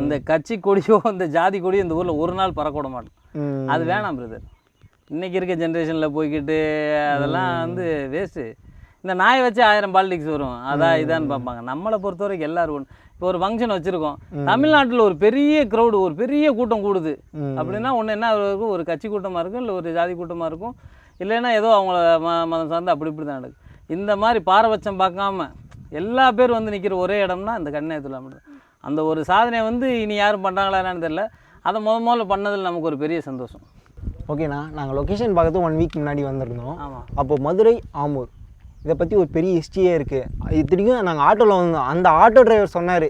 இந்த கட்சி கொடியோ இந்த ஜாதி கொடியோ இந்த ஊரில் ஒரு நாள் பறக்க விட மாட்டோம். அது வேணாம் பிரதர். இன்றைக்கி இருக்க ஜென்ரேஷனில் போய்கிட்டு அதெல்லாம் வந்து வேஸ்ட்டு. இந்த நாயை வச்சு 1000 பாலிடிக்ஸ் வரும், அதான் இதான்னு பார்ப்பாங்க. நம்மளை பொறுத்த வரைக்கும் எல்லோரும் ஒன்று. இப்போ ஒரு ஃபங்க்ஷன் வச்சுருக்கோம், தமிழ்நாட்டில் ஒரு பெரிய க்ரௌடு, ஒரு பெரிய கூட்டம் கூடுது அப்படின்னா ஒன்று என்ன இருக்கும், ஒரு கட்சி கூட்டமாக இருக்கும், இல்லை ஒரு ஜாதி கூட்டமாக இருக்கும், இல்லைன்னா ஏதோ அவங்கள மதம் சார்ந்து அப்படி இப்படி தான் நடக்கும். இந்த மாதிரி பாரபட்சம் பார்க்காம எல்லா பேரும் வந்து நிற்கிற ஒரே இடம்னா இந்த கண்ணயத்தில் மட்டும். அந்த ஒரு சாதனை வந்து இனி யாரும் பண்ணுறாங்களா என்னன்னு தெரியல, அதை முதல்ல பண்ணதில் நமக்கு ஒரு பெரிய சந்தோஷம். ஓகேண்ணா, நாங்கள் லொக்கேஷன் பார்க்கறது 1 வீக் முன்னாடி வந்திருந்தோம். ஆமாம், அப்போது மதுரை ஆமூர் இதை பற்றி ஒரு பெரிய ஹிஸ்ட்ரியே இருக்குது. இத்தனைக்கும் நாங்கள் ஆட்டோவில் வந்தோம், அந்த ஆட்டோ டிரைவர் சொன்னார்,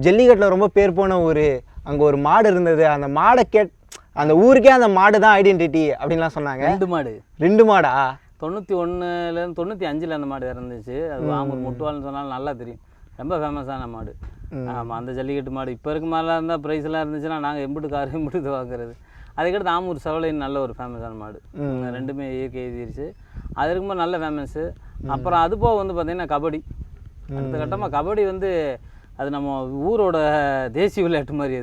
ஜல்லிக்கட்டில் ரொம்ப பேர் போன ஊர், அங்கே ஒரு மாடு இருந்தது, அந்த மாடை அந்த ஊருக்கே அந்த மாடு தான் ஐடென்டிட்டி அப்படின்லாம் சொன்னாங்க. 2 மாடா? 91லேருந்து 95 அந்த மாடு இறந்துச்சு. அது ஆமூர் முட்டுவாள்னு சொன்னாலும் நல்லா தெரியும், ரொம்ப ஃபேமஸான மாடு. ஆமாம், அந்த ஜல்லிக்கட்டு மாடு இப்போ இருக்க மாதிரிலாம் இருந்தால் ப்ரைஸ்லாம் இருந்துச்சுன்னா நாங்கள் எம்பிட்டு கார் எம்பிட்டு வாங்குறது. அதுக்கடுத்து ஆமூர் சவலைன்னு நல்ல ஒரு ஃபேமஸான மாடு, ரெண்டுமே இயற்கை எழுதிருச்சு. அது இருக்கும்போது நல்ல ஃபேமஸ்ஸு. அப்புறம் அது போக வந்து பார்த்திங்கன்னா கபடி, அடுத்த கட்டமாக கபடி வந்து அது நம்ம ஊரோட தேசிய விளையாட்டு மாதிரி.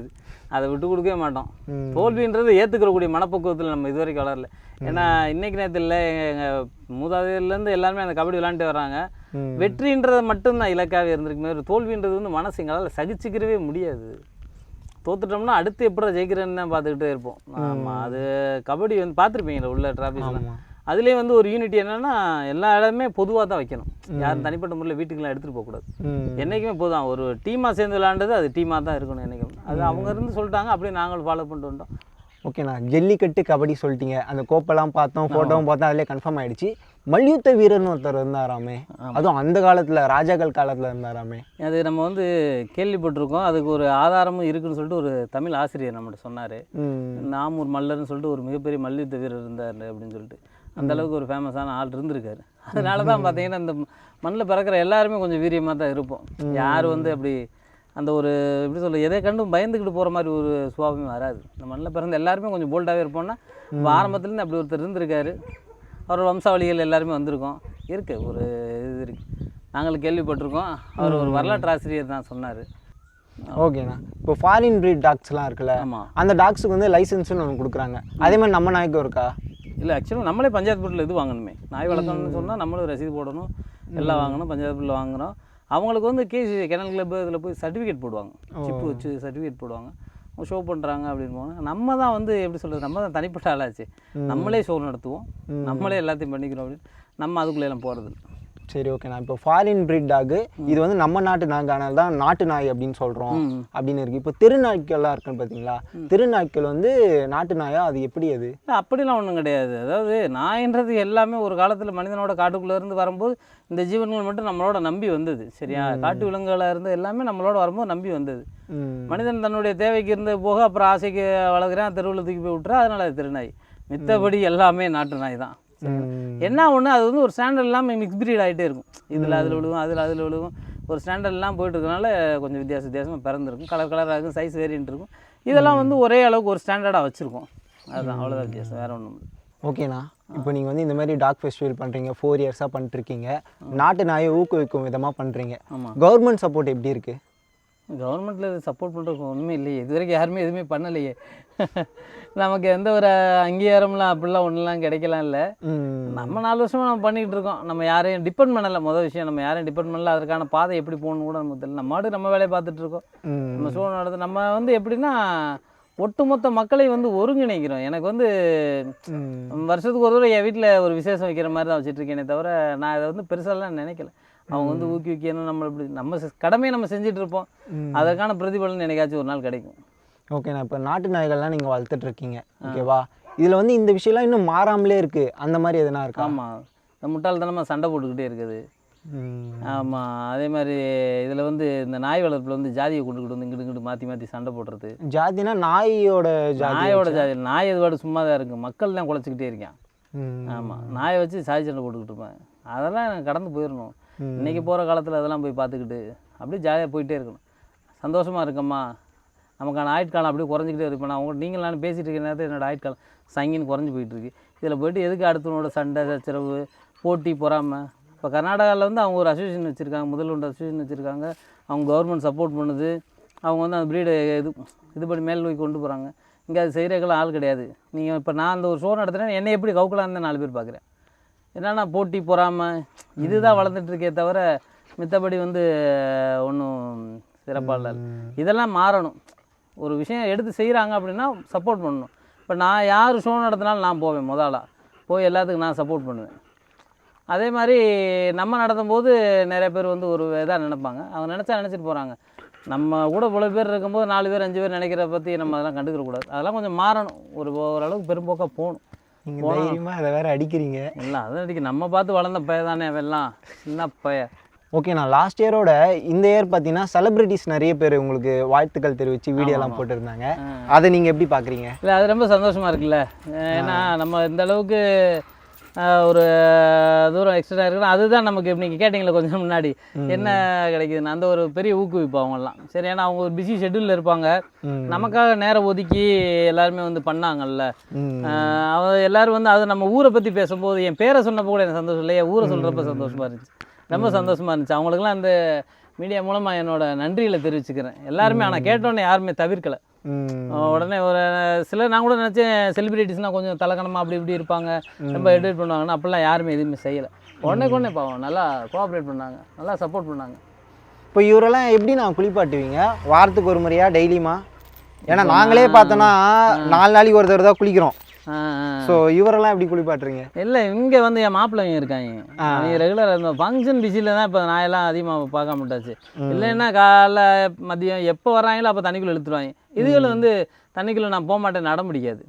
அதை விட்டு கொடுக்கவே மாட்டோம். தோல்வின்றது ஏற்றுக்கிறக்கூடிய மனப்பக்குவத்தில் நம்ம இது வரைக்கும் வளரல. ஏன்னா இன்றைக்கி நேரத்தில் இல்லை, எங்கள் மூதாதையிலேருந்து எல்லாருமே அந்த கபடி விளையாண்டு வர்றாங்க. வெற்றின்றது மட்டும்தான் இலக்காகவே இருந்திருக்குமே, ஒரு தோல்வின்றது வந்து மனசு எங்களால் சகிச்சுக்கிறவே முடியாது. தோத்துட்டோம்னா அடுத்து எப்படி ஜெயிக்கிறேன்னு தான் பார்த்துக்கிட்டே இருப்போம். ஆமாம், அது கபடி வந்து பார்த்துருப்பீங்களா உள்ள டிராஃபிக்லாம். அதுலேயே வந்து ஒரு யூனிட்டி என்னென்னா எல்லா இடமே பொதுவாக தான் வைக்கணும், யாரும் தனிப்பட்ட முறையில் வீட்டுக்கெல்லாம் எடுத்துகிட்டு போகக்கூடாது. என்றைக்குமே பொதுவாக ஒரு டீமாக சேர்ந்து விளையாண்டது அது டீமாக தான் இருக்கணும் என்றைக்கும். அது அவங்க இருந்து சொல்லிட்டாங்க, அப்படியே நாங்களும் ஃபாலோ பண்ணிட்டு வந்தோம். ஓகேண்ணா, ஜல்லிக்கட்டு கபடி சொல்லிட்டீங்க, அந்த கோப்பெல்லாம் பார்த்தோம், ஃபோட்டோவும் பார்த்தோம், அதிலே கன்ஃபார்ம் ஆகிடுச்சு. மல்யுத்த வீரர்னு ஒருத்தர் இருந்தாராமே, அதுவும் அந்த காலத்தில் ராஜாக்கள் காலத்தில் இருந்தாராமே. அது நம்ம வந்து கேள்விப்பட்டிருக்கோம், அதுக்கு ஒரு ஆதாரமும் இருக்குன்னு சொல்லிட்டு ஒரு தமிழ் ஆசிரியர் நம்மகிட்ட சொன்னார். ஆமூர் மல்லர்னு சொல்லிட்டு ஒரு மிகப்பெரிய மல்யுத்த வீரர் இருந்தார் அப்படின்னு சொல்லிட்டு. அந்தளவுக்கு ஒரு ஃபேமஸான ஆள் இருந்திருக்காரு. அதனால தான் பார்த்தீங்கன்னா இந்த மண்ணில் பிறக்கிற எல்லாருமே கொஞ்சம் வீரியமாக தான் இருப்போம். யார் வந்து அப்படி அந்த ஒரு எப்படி சொல்ல எதை கண்டும் பயந்துக்கிட்டு போகிற மாதிரி ஒரு சுபாவமே வராது. இந்த மண்ணில் பிறந்த எல்லாருமே கொஞ்சம் போல்டாகவே இருப்போம்னா ஆரம்பத்துலேருந்து அப்படி ஒருத்தர் இருந்திருக்காரு. அவர் வம்சாவளிகள் எல்லாருமே வந்திருக்கோம். இருக்குது ஒரு இது இருக்குது, நாங்கள் கேள்விப்பட்டிருக்கோம். அவர் ஒரு வரலாற்று ஆசிரியர் தான் சொன்னார். ஓகேண்ணா. இப்போ ஃபாரின் ப்ரீட் டாக்ஸ்லாம் இருக்குல்ல, ஆமாம், அந்த டாக்ஸுக்கு வந்து லைசன்ஸ்னு ஒன்று கொடுக்குறாங்க. அதே மாதிரி நம்ம நாய்க்கும் இருக்கா? இல்லை, ஆக்சுவலாக நம்மளே பஞ்சாயத்து போர்ட்டில் இது வாங்கணுமே. நாய் வளர்க்கணும்னு சொன்னால் நம்மளும் ரசீது போடணும், எல்லாம் வாங்கணும். பஞ்சாயத்து போர்ட்டில் வாங்குகிறோம். அவங்களுக்கு வந்து கெனல் கிளப்பு இதில் போய் சர்டிஃபிகேட் போடுவாங்க, சிப்பு வச்சு சர்டிஃபிகேட் போடுவாங்க. அவங்க ஷோ பண்ணுறாங்க அப்படின்னு போவாங்க. நம்ம தான் வந்து எப்படி சொல்கிறது, நம்ம தான் தனிப்பட்ட ஆளாச்சு. நம்மளே ஷோ நடத்துவோம், நம்மளே எல்லாத்தையும் பண்ணிக்கிறோம் அப்படின்னு நம்ம அதுக்குள்ளே எல்லாம் போகிறது. சரி, ஓகேண்ணா. இப்போ ஃபாரின் ப்ரீட் டாக் இது வந்து நம்ம நாட்டு நாய்க்கானால தான் நாட்டு நாய் அப்படின்னு சொல்கிறோம் அப்படின்னு இருக்குது. இப்போ திருநாய்க்கள்லாம் இருக்குன்னு பார்த்தீங்களா, திருநாய்க்கள் வந்து நாட்டு நாயா? அது எப்படி? அது அப்படிலாம் ஒன்றும் கிடையாது. அதாவது நாயின்றது எல்லாமே ஒரு காலத்தில் மனிதனோட காட்டுக்குள்ளே இருந்து வரும்போது இந்த ஜீவன்கள் மட்டும் நம்மளோட நம்பி வந்தது. சரியா? காட்டு விலங்குகளாக இருந்து எல்லாமே நம்மளோட வரும்போது நம்பி வந்தது. மனிதன் தன்னுடைய தேவைக்கு இருந்த போக அப்புறம் ஆசைக்கு வளர்க்குறேன், தெருவில் தூக்கி போய் விட்டுறா, அதனால் அது திருநாய். மித்தபடி எல்லாமே நாட்டு நாய் தான். என்ன ஒன்று, அது வந்து ஒரு ஸ்டாண்டர்ட் இல்லாமல் மிக்ஸ் பிரீட் ஆகிட்டே இருக்கும். இதில் அதில் விழுவும், அதில் விழுவும். ஒரு ஸ்டாண்டர்ட் எல்லாம் போயிட்டு இருக்கனால கொஞ்சம் வித்தியாசமாக பிறந்திருக்கும். கலராக இருக்கும், சைஸ் வேரியன்ட் இருக்கும். இதெல்லாம் வந்து ஒரே அளவுக்கு ஒரு ஸ்டாண்டர்டாக வச்சுருக்கோம். அதுதான், அவ்வளோதான் வித்தியாசம், வேறு ஒன்றும் இல்லை. ஓகேண்ணா. இப்போ நீங்கள் வந்து இந்த மாதிரி டாக் ஃபெஸ்டிவல் பண்ணுறீங்க, 4 இயர்ஸாக பண்ணிட்டுருக்கீங்க. நாட்டு நாயை ஊக்குவிக்கும் விதமாக பண்ணுறீங்க. ஆமாம். கவர்மெண்ட் சப்போர்ட் எப்படி இருக்குது? கவர்மெண்ட்டில் இது சப்போர்ட் பண்ணுறதுக்கு ஒன்றுமே இல்லையே. இது வரைக்கும் யாருமே எதுவுமே பண்ணலையே. நமக்கு எந்த ஒரு அங்கீகாரம்லாம் அப்படிலாம் ஒன்றுலாம் கிடைக்கலாம் இல்லை. நம்ம 4 வருஷமாக நம்ம பண்ணிக்கிட்டு இருக்கோம். நம்ம யாரையும் டிபெண்ட் பண்ணலை. மொதல் விஷயம், நம்ம யாரையும் டிபெண்ட் பண்ணல. அதற்கான பாதை எப்படி போகணுன்னு கூட நமக்கு தெரியல. நம்ம மாடு நம்ம வேலையை பார்த்துட்டு இருக்கோம். நம்ம ஷோ நடத்து நம்ம வந்து எப்படின்னா ஒட்டுமொத்த மக்களை வந்து ஒருங்கிணைக்கிறோம். எனக்கு வந்து வருஷத்துக்கு ஒரு தடவை என் வீட்டில் ஒரு விசேஷம் வைக்கிற மாதிரி தான் வச்சுட்ருக்கேனே தவிர நான் அதை வந்து பெருசாலாம் நினைக்கல. அவங்க வந்து ஊக்குவிக்கணும், நம்ம இப்படி நம்ம கடமையை நம்ம செஞ்சுட்டு இருப்போம். அதற்கான பிரதிபலன் என்னைக்காச்சும் ஒரு நாள் கிடைக்கும். ஓகேண்ணா. இப்போ நாட்டு நாய்கள்லாம் நீங்கள் வளர்த்துட்ருக்கீங்க, ஓகேவா? இதில் வந்து இந்த விஷயம்லாம் இன்னும் மாறாமலே இருக்குது, அந்த மாதிரி எதனா இருக்கா? ஆமாம், இந்த முட்டாள்தனமாக சண்டை போட்டுக்கிட்டே இருக்குது. ஆமாம், அதே மாதிரி இதில் வந்து இந்த நாய் வளர்ப்பில் வந்து ஜாதியை கொண்டுக்கிட்டு வந்து இங்கிட்டு மாற்றி சண்டை போடுறது. ஜாதினா நாயோட ஜாதி. நாய் எதுவாடு சும்மா தான் இருக்குது, மக்கள் தான் குலைச்சிக்கிட்டே இருக்கேன். ஆமாம், நாயை வச்சு சாதி சண்டை போட்டுக்கிட்டு இருப்பேன். அதெல்லாம் எனக்கு கடந்து போயிடணும். இன்றைக்கி போகிற காலத்தில் அதெல்லாம் போய் பார்த்துக்கிட்டு அப்படியே ஜாலியாக போயிட்டே இருக்கணும். சந்தோஷமாக இருக்கம்மா, நமக்கான ஆயுட்காலம் அப்படியே குறைஞ்சிக்கிட்டே இருப்பேன். நான் நீங்கள் நான் பேசிகிட்டு இருக்கிற நேரத்தில் என்னோடய ஆயுட்காலம் சங்கின்னு குறைஞ்சி போயிட்டுருக்கு. இதில் போய்ட்டு எதுக்கு அடுத்தவனோட சண்டை சச்சரவு போட்டி பொறாமல். இப்போ கர்நாடகாவில் வந்து அவங்க ஒரு அசோசியேஷன் வச்சுருக்காங்க, முதல்வண்ட அசோசியேஷன் வச்சுருக்காங்க. அவங்க கவர்மெண்ட் சப்போர்ட் பண்ணுது. அவங்க வந்து அந்த ப்ரீடை இது பண்ணி மேல் நோக்கி கொண்டு போகிறாங்க. இங்கே அது செய்கிறதுக்கெல்லாம் ஆள் கிடையாது. நீங்கள் இப்போ நான் அந்த ஒரு ஷோ நடத்துகிறேன், என்னை எப்படி கவுக்கலான்னு தான் 4 பேர் பார்க்குறேன். என்னென்னா போட்டி பொறாமல் இதுதான் வளர்ந்துட்டுருக்கே தவிர மித்தபடி வந்து ஒன்றும் சிறப்பாக இல்லை. இதெல்லாம் மாறணும். ஒரு விஷயம் எடுத்து செய்கிறாங்க அப்படின்னா சப்போர்ட் பண்ணணும். இப்போ நான் யார் ஷோ நடத்தினாலும் நான் போவேன், முதலாக போய் எல்லாத்துக்கும் நான் சப்போர்ட் பண்ணுவேன். அதே மாதிரி நம்ம நடத்தும் போது நிறைய பேர் வந்து ஒரு இதாக நினைப்பாங்க. அவங்க நினச்சிட்டு போகிறாங்க. நம்ம கூட இவ்வளோ பேர் இருக்கும்போது 4 பேர் 5 பேர் நினைக்கிறத பற்றி நம்ம அதெல்லாம் கண்டுக்கிறக்கூடாது. அதெல்லாம் கொஞ்சம் மாறணும். ஓரளவுக்கு பெரும்போக்காக போகணும். தைரியமாக அதை வேறு அடிக்கிறீங்க. இல்லை, அதான் அடிக்க நம்ம பார்த்து வளர்ந்த பைய தானே அவெல்லாம், என்ன பைய. ஓகே, நான் லாஸ்ட் இயரோட இந்த இயர் பார்த்தீங்கன்னா செலிப்ரிட்டிஸ் நிறைய பேர் உங்களுக்கு வாழ்த்துக்கள் தெரிவித்து வீடியோலாம் போட்டிருந்தாங்க. அதை நீங்கள் எப்படி பார்க்குறீங்க? இல்லை, அது ரொம்ப சந்தோஷமாக இருக்குல்ல. ஏன்னா நம்ம இந்த அளவுக்கு ஒரு தூரம் எக்ஸ்ட்ரா இருக்குன்னா அதுதான் நமக்கு. நீங்கள் கேட்டிங்களே கொஞ்சம் முன்னாடி என்ன கிடைக்குதுன்னு, அந்த ஒரு பெரிய ஊக்குவிப்பு அவங்கெல்லாம். சரி, ஏன்னா அவங்க ஒரு பிஸி ஷெட்யூலில் இருப்பாங்க. நமக்காக நேரம் ஒதுக்கி எல்லாருமே வந்து பண்ணாங்கல்ல. அவங்க எல்லோரும் வந்து அதை நம்ம ஊரை பற்றி பேசும்போது என் பேரை சொன்னப்போ கூட எனக்கு சந்தோஷம் இல்லையா, ஊரை சொல்கிறப்ப சந்தோஷமாக இருந்துச்சு, ரொம்ப சந்தோஷமாக இருந்துச்சு. அவங்களுக்குலாம் அந்த மீடியா மூலமாக என்னோட நன்றிகளை தெரிவிச்சுக்கிறேன் எல்லாருமே. ஆனால் கேட்டோன்னே யாருமே தவிர்க்கலை. உடனே ஒரு சிலர் நான் கூட நினச்சேன் செலிபிரிட்டிஸ்னால் கொஞ்சம் தலக்கணமாக அப்படி இப்படி இருப்பாங்க, ரொம்ப எடிட் பண்ணுவாங்கன்னா, அப்படிலாம் யாருமே எதுவுமே செய்யலை. உடனே பாவம் நல்லா கோஆப்ரேட் பண்ணாங்க, நல்லா சப்போர்ட் பண்ணாங்க. இப்போ இவரெல்லாம் எப்படி நான் குளிப்பாட்டுவீங்க? வாரத்துக்கு ஒரு முறையா, டெய்லியுமா? ஏன்னா நாங்களே பார்த்தோன்னா 4 நாளைக்கு ஒரு தடவை தான் குளிக்கிறோம். ஸோ இவரெல்லாம் எப்படி குளிப்பாட்டுறீங்க? இல்லை, இங்கே வந்து என் மாப்பிள்ளைங்க இருக்காங்க. அவங்க ரெகுலராக இருந்தோம். ஃபங்க்ஷன் பிஸியில் தான் இப்போ நாயெல்லாம் அதிகமாக பார்க்க மாட்டாச்சு. இல்லைன்னா காலைல மதியம் எப்போ வராங்களோ அப்போ தண்ணிக்குள்ளே இழுத்துருவாங்க. இதுகளை வந்து தண்ணிக்குள்ளே நான் போக மாட்டேன், நட முடியாது.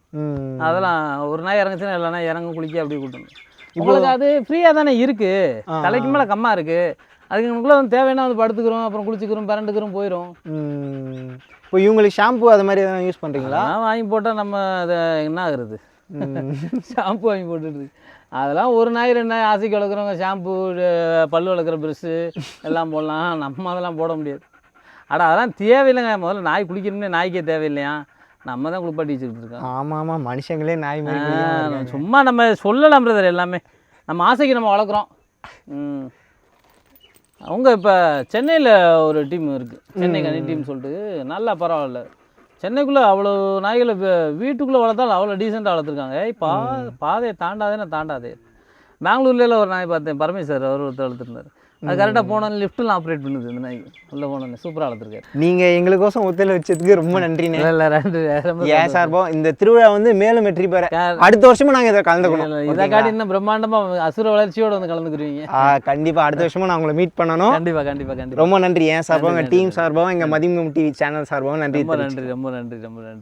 அதெல்லாம் ஒரு நாய் இறங்குச்சுன்னா இல்லைனா இறங்க குளிக்க அப்படி கூட்டணும். உங்களுக்கு அது ஃப்ரீயாக தானே இருக்குது, தலைக்கு மேலே கம்மா இருக்குது. அதுக்குள்ளே வந்து தேவைன்னா வந்து படுத்துக்கிறோம், அப்புறம் குளிச்சுக்கிறோம், பரண்டுக்கிறோம், போயிடும். இப்போ இவங்களுக்கு ஷாம்பு அது மாதிரி எதாவது யூஸ் பண்ணுறீங்களா? வாங்கி போட்டால் நம்ம அதை என்ன ஆகுறது, ஷாம்பு வாங்கி போட்டுட்டு அதெல்லாம் ஒரு நாய் 2 நாய் ஆசைக்கு வளர்க்குறவங்க ஷாம்பு, பல் வளர்க்குற ப்ரெஷ்ஷு எல்லாம் போடலாம். நம்ம அதெல்லாம் போட முடியாது. அதெல்லாம் தேவையில்லைங்க. முதல்ல நாய் குளிக்கணும்னே நாய்க்கே தேவையில்லையா? நம்ம தான் குளிப்பாட்டி வச்சுக்கிட்டு இருக்கோம். ஆமாம் ஆமாம், மனுஷங்களே நாய் மாதிரி சும்மா நம்ம சொல்லலாம் பிரதர், எல்லாமே நம்ம ஆசைக்கு நம்ம வளர்க்குறோம். அவங்க இப்போ சென்னையில் ஒரு டீம் இருக்குது, சென்னை கனி டீம் சொல்லிட்டு, நல்லா பரவாயில்ல. சென்னைக்குள்ளே அவ்வளோ நாய்களை வீட்டுக்குள்ளே வளர்த்தாலும் அவ்வளோ டீசெண்டாக வளர்த்துருக்காங்க. பாதையை தாண்டாதே. பெங்களூர்ல ஒரு நாய் பார்த்தேன், பரமேஸ்வர் அவர் ஒருத்தர் வளர்த்துருந்தார். அது கரெக்டாக போனோன்னு லிஃப்ட்லாம் ஆப்ரேட் பண்ணுது இந்த நாய்க்கு. உள்ளே போனோன்னு சூப்பராக வளர்த்துருக்காரு. நீங்கள் எங்களுக்கோசம் ஒத்தையில் வச்சதுக்கு ரொம்ப நன்றிண்ணே. இல்லை ரெண்டு ஏன் சார்போ இந்த திருவிழா வந்து மேலும் வெற்றி பெற அடுத்த வருஷமும் நாங்கள் இதை கலந்துக்கணும். இதை காட்டி இன்னும் பிரம்மாண்டமாக அசுர வளர்ச்சியோடு வந்து கலந்துக்குருவீங்க. கண்டிப்பாக அடுத்த வருஷமும் நான் உங்களை மீட் பண்ணணும். கண்டிப்பாக ரொம்ப நன்றி. ஏன் சார்பாக எங்கள் டீம் சார்பாகவும் எங்கள் மதிமுகம் டிவி சேனல் சார்பாகவும் நன்றி. ரொம்ப நன்றி.